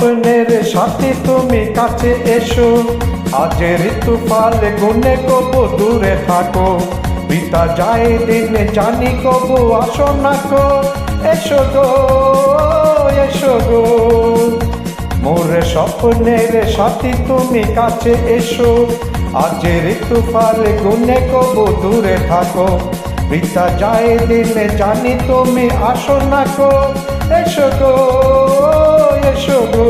স্বপ্নের সাথী তুমি কাছে এসো, আজের তুফাল গুনে কবু দূরে থাকো, বিতা যায় দিন জানি কবু আসো না কো, এসো গো এসো গো। মোর স্বপ্নের সাথী তুমি কাছে এসো, আজের তুফাল গুনে কবু দূরে থাকো, বিতা যায় দিন জানি তুমি আসো না কো, এসো গো এসো গো।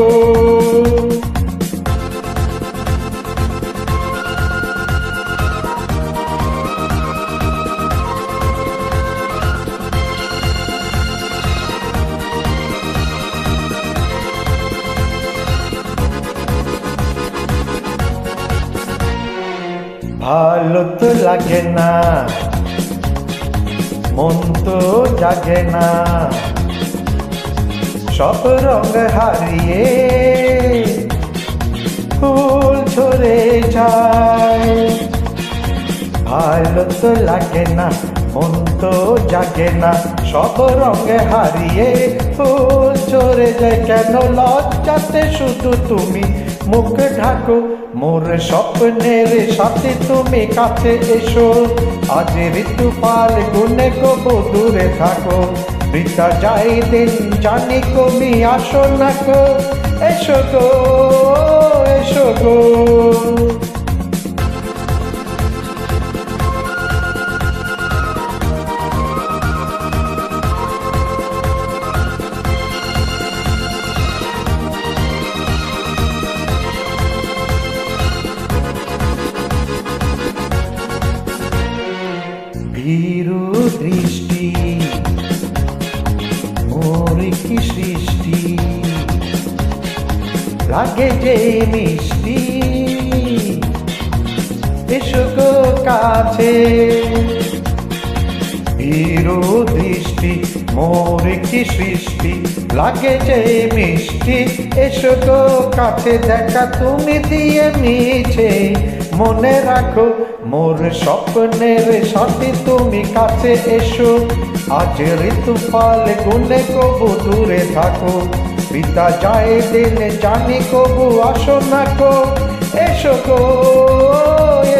ভালো তো লাগে না, মন তো জাগে না, সব রঙ হারিয়ে ফুল ঝরে যায়। ভালো তো লাগে না, মন তো জাগে না, সব রঙ হারিয়ে ফুল ঝরে যায়। কেন লজ্জাতে শুধু তুমি মুখ ঢাকো, মোর স্বপ্নের সাথে তুমি কাছে এসো, আজের তুফাল গুনে কবু দূরে থাকো, বিতা যায় দিন জানি তুমি আসো না কো, এসো গো এসো গো। ভীরু দৃষ্টি মোর কি সৃষ্টি, লাগে যে মিষ্টি, এসো গো কাছে। ভীরু দৃষ্টি মোর কি সৃষ্টি, লাগে যে মিষ্টি, এসো গো কাছে। দেখা তুমি দিয়ে মিছে মনে রাখো, মোর স্বপ্নের সাথে তুমি কাছে এসো, আজের তুফাল গুনে কবু দূরে থাকো, বিতা যায় দিন জানি কবু আসো না কো, এসো গো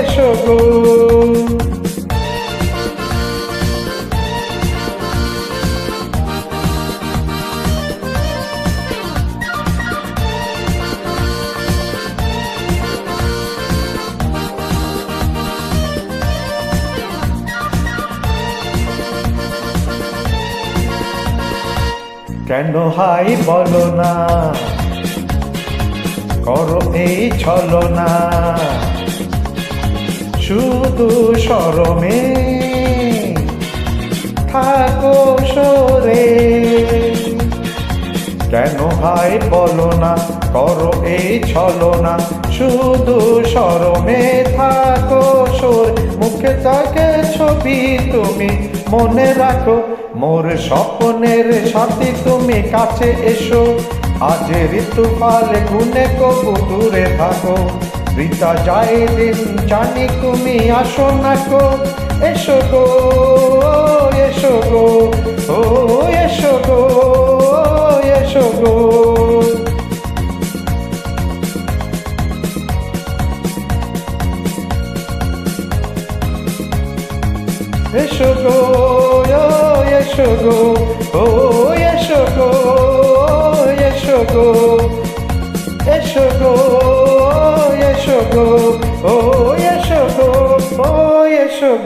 এসো গো। কেন হাই বলো না, করো এই ছলনা, শুধু শরমে থাকো সরে। কেন হাই বলো না, করো এই ছলনা, শুধু শরমে থাকো সরে। মুখে থাকে ছবি তুমি মনে রাখো, মোর স্বপ্নের সাথে তুমি কাছে এসো, আজের তুফাল গুনে কবু দূরে থাকো, বিতা যায় দিন জানি তুমি আসো না কো, এসো গো এসো গো ও এসো গো এসো গো। এসো গো এসো গো ও এসো গো এসো গো এসো গো এসো গো ও এসো গো ও এসো গো।